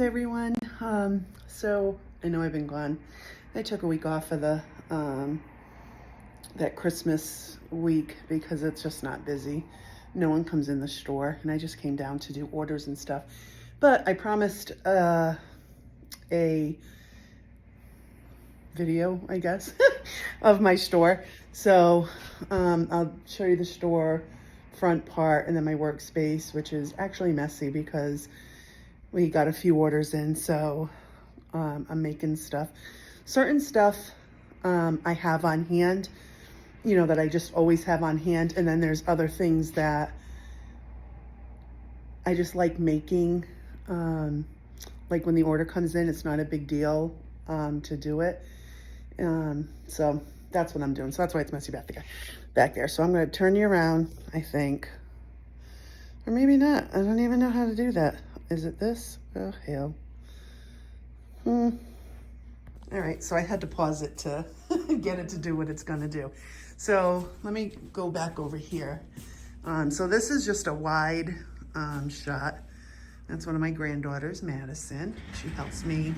everyone. So I know I've been gone. I took a week off of the that Christmas week because it's just not busy. No one comes in the store, and I just came down to do orders and stuff. But I promised a video, I guess, of my store. So I'll show you the store front part and then my workspace, which is actually messy because we got a few orders in. So I'm making stuff. Certain stuff I have on hand, you know, that I just always have on hand. And then there's other things that I just like making. Like when the order comes in, it's not a big deal to do it. So that's what I'm doing. So that's why it's messy back there. So I'm going to turn you around, I think. Or maybe not. I don't even know how to do that. Is it this? Oh, hell. All right. So I had to pause it to get it to do what it's going to do. So let me go back over here. So this is just a wide shot. That's one of my granddaughters, Madison. She helps me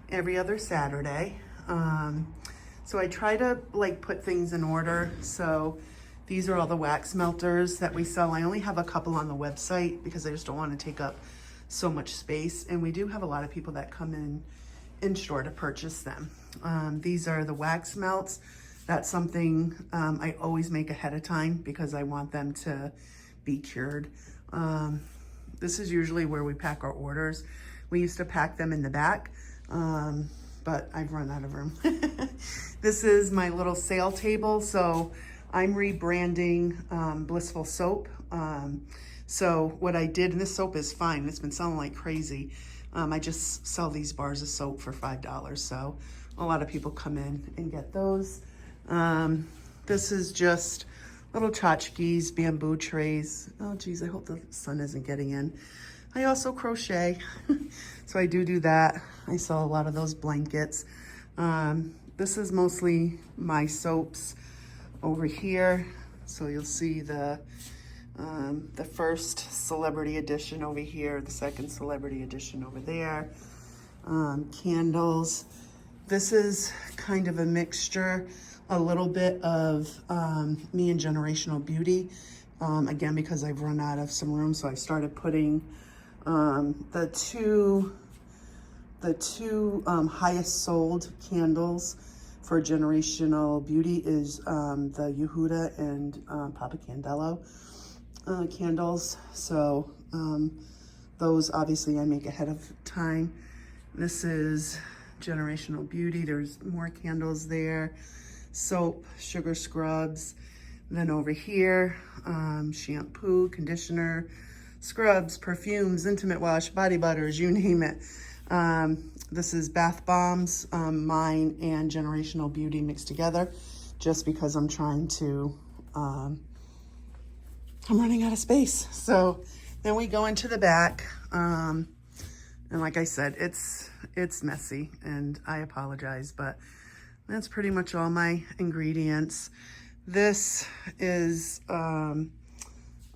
every other Saturday. So I try to like put things in order. So these are all the wax melters that we sell. I only have a couple on the website because I just don't want to take up so much space. And we do have a lot of people that come in store to purchase them. These are the wax melts. That's something I always make ahead of time because I want them to be cured. This is usually where we pack our orders. We used to pack them in the back, but I've run out of room. This is my little sale table. So I'm rebranding Blissful-Soap. So what I did, and this soap is fine. It's been selling like crazy. I just sell these bars of soap for $5. So a lot of people come in and get those. This is just little tchotchkes, bamboo trays. Oh geez, I hope the sun isn't getting in. I also crochet, so I do that. I sell a lot of those blankets. This is mostly my soaps over here. So you'll see the first celebrity edition over here, the second celebrity edition over there. Candles. This is kind of a mixture, a little bit of me and Generational Beauty. Again, because I've run out of some room, so I started putting the two highest sold candles for Generational Beauty is the Yehuda and Papa Candelo candles. So those obviously I make ahead of time. This is Generational Beauty. There's more candles there. Soap, sugar scrubs. And then over here, shampoo, conditioner, scrubs, perfumes, intimate wash, body butters, you name it. This is bath bombs, mine and Generational Beauty mixed together, just because I'm trying to, I'm running out of space. So then we go into the back, and like I said, it's messy, and I apologize, but that's pretty much all my ingredients. This is a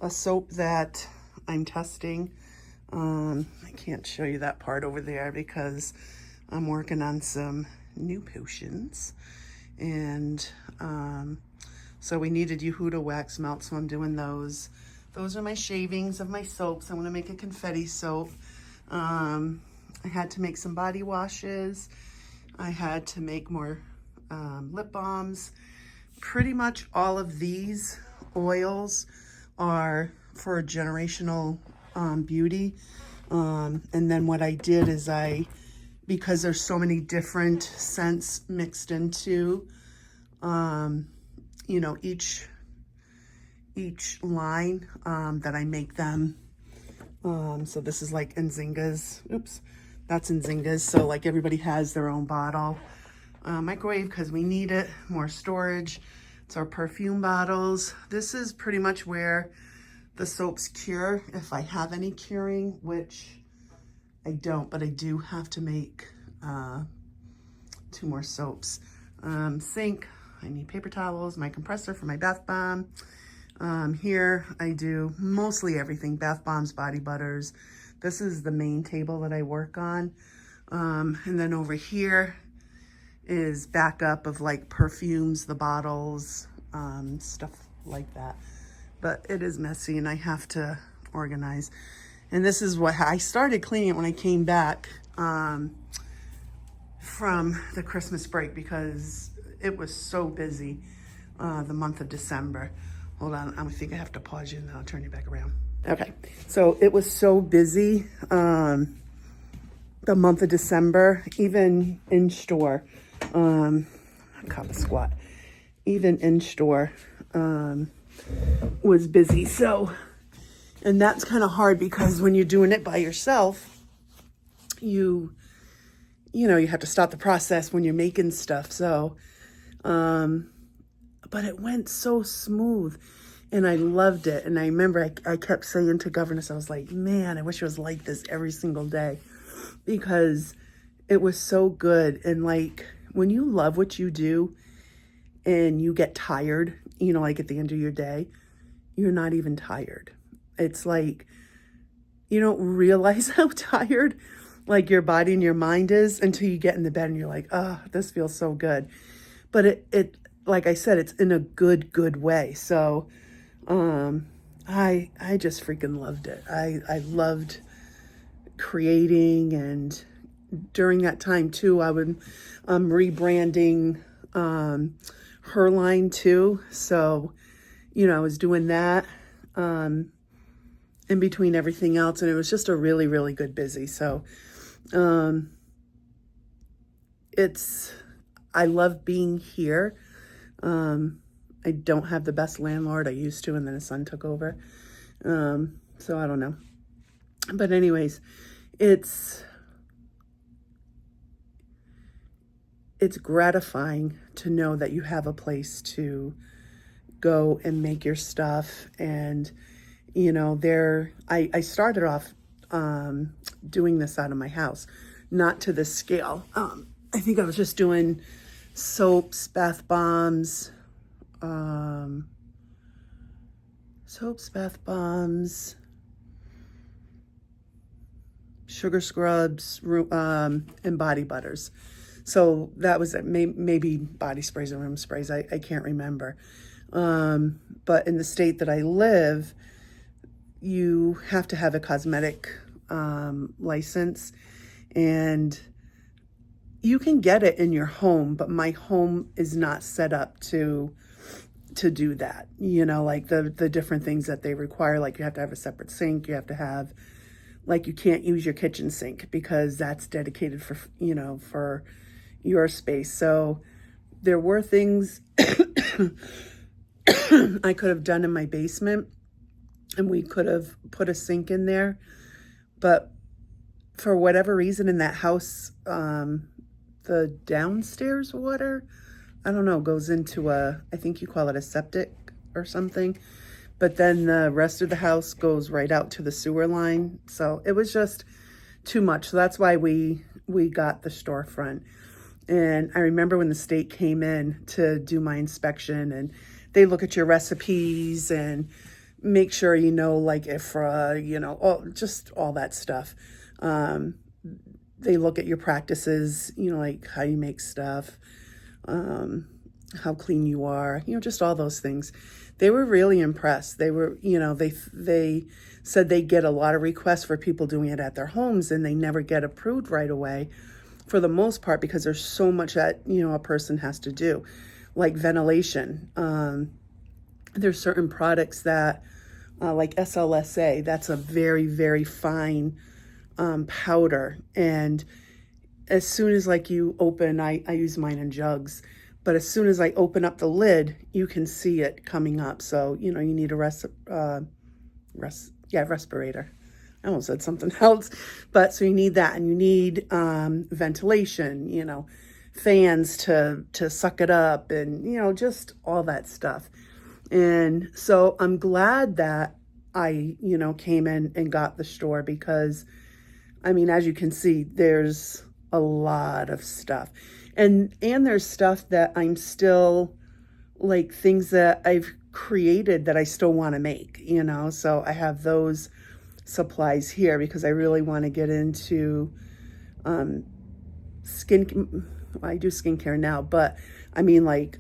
soap that I'm testing. I can't show you that part over there because I'm working on some new potions. And so we needed Yehuda wax melt, so I'm doing those. Those are my shavings of my soaps. I want to make a confetti soap. I had to make some body washes. I had to make more lip balms. Pretty much all of these oils are for Generational Beauty. And then what I did is because there's so many different scents mixed into, you know, each line, that I make them. So this is like Nzinga's. Oops, that's Nzinga's. So like everybody has their own bottle. Microwave because we need it. More storage. It's our perfume bottles. This is pretty much where the soaps cure, if I have any curing, which I don't, but I do have to make 2 more soaps. Sink, I need paper towels, my compressor for my bath bomb. Here I do mostly everything, bath bombs, body butters. This is the main table that I work on. And then over here is backup of like perfumes, the bottles, stuff like that. But it is messy and I have to organize. And this is what I started cleaning it when I came back from the Christmas break because it was so busy the month of December. Hold on, I think I have to pause you and then I'll turn you back around. Okay, so it was so busy the month of December, even in store. I caught a squat. Even in store was busy. So, and that's kind of hard because when you're doing it by yourself, you know, you have to stop the process when you're making stuff. So, but it went so smooth and I loved it. And I remember I kept saying to governess, I was like, man, I wish it was like this every single day because it was so good. And like, when you love what you do and you get tired, you know, like at the end of your day, you're not even tired. It's like, you don't realize how tired like your body and your mind is until you get in the bed and you're like, oh, this feels so good. But it like I said, it's in a good way. So I just freaking loved it. I loved creating, and during that time too, I would rebranding her line too. So, you know, I was doing that in between everything else, and it was just a really good busy. So I love being here. I don't have the best landlord. I used to, and then his son took over. So I don't know. But anyways, it's gratifying to know that you have a place to go and make your stuff. And, you know, I started off doing this out of my house, not to this scale. I think I was just doing soaps, bath bombs, sugar scrubs, and body butters. So that was it. Maybe body sprays and room sprays. I can't remember. But in the state that I live, you have to have a cosmetic license, and you can get it in your home, but my home is not set up to do that. You know, like the different things that they require, like you have to have a separate sink, you have to have, like, you can't use your kitchen sink because that's dedicated for, you know, for your space. So there were things I could have done in my basement, and we could have put a sink in there, but for whatever reason in that house, the downstairs water, I don't know, goes into I think you call it a septic or something, but then the rest of the house goes right out to the sewer line. So it was just too much. So that's why we got the storefront. And I remember when the state came in to do my inspection, and they look at your recipes and make sure, you know, like if, you know, just all that stuff. They look at your practices, you know, like how you make stuff, how clean you are, you know, just all those things. They were really impressed. They were, you know, they said they get a lot of requests for people doing it at their homes, and they never get approved right away for the most part because there's so much that, you know, a person has to do, like ventilation. There's certain products that, like SLSA, that's a very fine powder. And as soon as like you open, I use mine in jugs, but as soon as I open up the lid, you can see it coming up. So, you know, you need a respirator. I almost said something else, but so you need that, and you need ventilation, you know, fans to suck it up, and, you know, just all that stuff. And so I'm glad that I, you know, came in and got the store because, I mean, as you can see, there's a lot of stuff, and there's stuff that I'm still, like, things that I've created that I still want to make, you know. So I have those supplies here because I really want to get into skin. Well, I do skincare now, but I mean like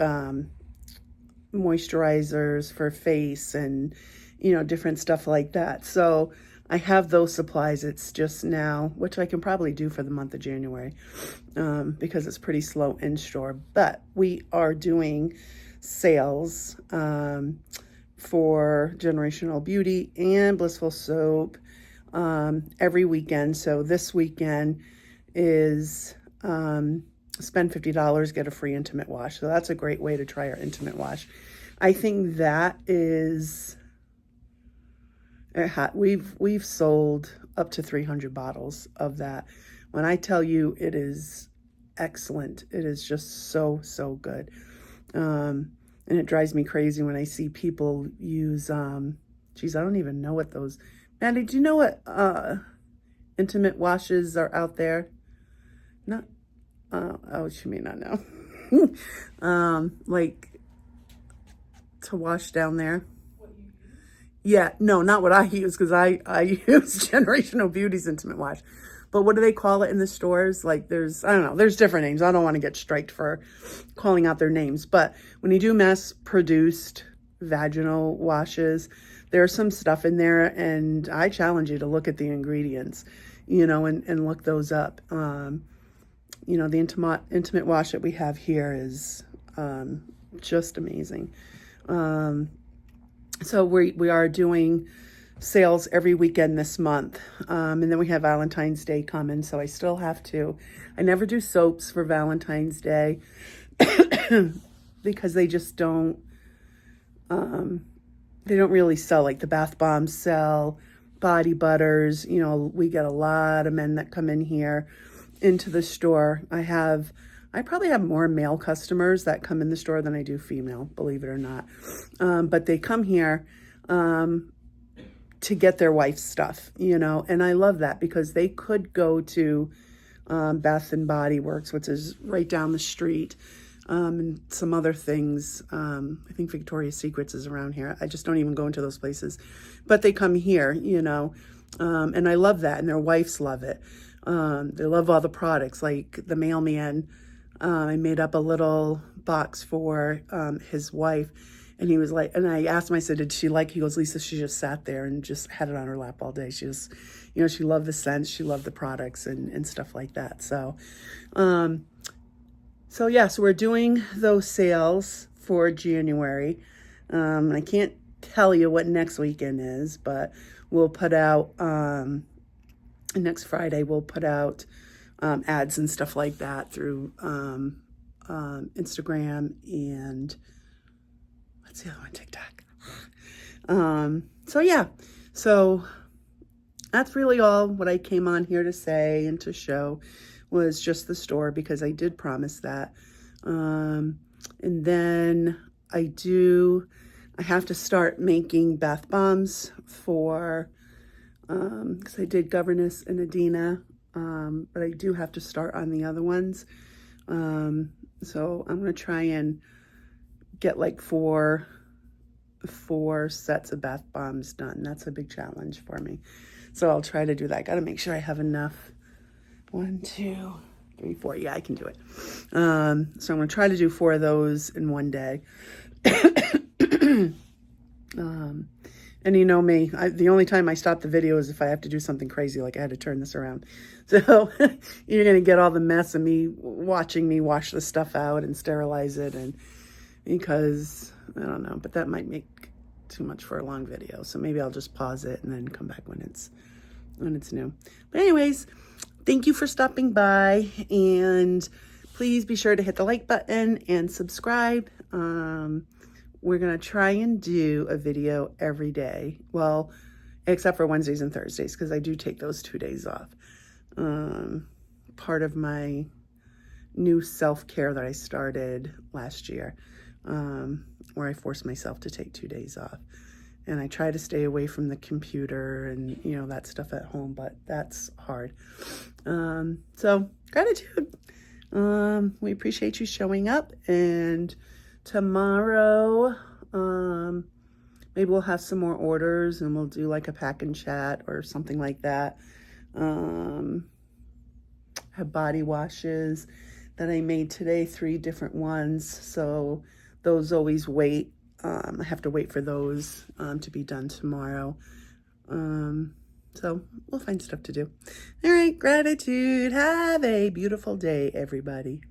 moisturizers for face and, you know, different stuff like that. So I have those supplies. It's just now, which I can probably do for the month of January because it's pretty slow in store. But we are doing sales for Generational Beauty and Blissful-Soap every weekend. So this weekend is spend $50, get a free intimate wash. So that's a great way to try our intimate wash. I think that is, we've sold up to 300 bottles of that. When I tell you it is excellent, it is just so, so good. And it drives me crazy when I see people use, geez, I don't even know what those, Maddie, do you know what intimate washes are out there? Not, oh, she may not know. Like to wash down there. Yeah, no, not what I use, because I use Generational Beauty's Intimate Wash. But what do they call it in the stores? Like there's, I don't know, there's different names. I don't want to get striked for calling out their names. But when you do mass-produced vaginal washes, there's some stuff in there, and I challenge you to look at the ingredients, you know, and look those up. You know, the intimate wash that we have here is just amazing. So we are doing sales every weekend this month. And then we have Valentine's Day coming. So I still have to, I never do soaps for Valentine's Day because they just don't, they don't really sell. Like the bath bombs sell, body butters, you know, we get a lot of men that come in here into the store. I probably have more male customers that come in the store than I do female, believe it or not. But they come here to get their wife's stuff, you know, and I love that because they could go to Bath and Body Works, which is right down the street, and some other things. I think Victoria's Secrets is around here. I just don't even go into those places, but they come here, you know, and I love that, and their wives love it. They love all the products, like the mailman. I made up a little box for his wife, and he was like, and I asked him, I said, did she like, he goes, Lisa, she just sat there and just had it on her lap all day. She just, you know, she loved the scents, she loved the products and stuff like that. So, yeah, so we're doing those sales for January. I can't tell you what next weekend is, but we'll put out, next Friday, we'll put out ads and stuff like that through Instagram and what's the other one? TikTok. So yeah, so that's really all what I came on here to say and to show was just the store, because I did promise that. And then I have to start making bath bombs for, because I did Governess and Adina, but I do have to start on the other ones. So I'm going to try and get like four sets of bath bombs done. That's a big challenge for me. So I'll try to do that. Got to make sure I have enough. 1, 2, 3, 4. Yeah, I can do it. So I'm going to try to do 4 of those in one day. And you know me, the only time I stop the video is if I have to do something crazy, like I had to turn this around. So you're going to get all the mess of me watching me wash the stuff out and sterilize it. And because, I don't know, but that might make too much for a long video. So maybe I'll just pause it and then come back when it's new. But anyways, thank you for stopping by. And please be sure to hit the like button and subscribe. We're going to try and do a video every day. Well, except for Wednesdays and Thursdays, because I do take those 2 days off. Part of my new self-care that I started last year, where I forced myself to take 2 days off. And I try to stay away from the computer and, you know, that stuff at home, but that's hard. So gratitude. We appreciate you showing up, and tomorrow, my maybe we'll have some more orders and we'll do like a pack and chat or something like that. Have body washes that I made today, 3 different ones. So those always wait. I have to wait for those to be done tomorrow. So we'll find stuff to do. All right, gratitude. Have a beautiful day, everybody.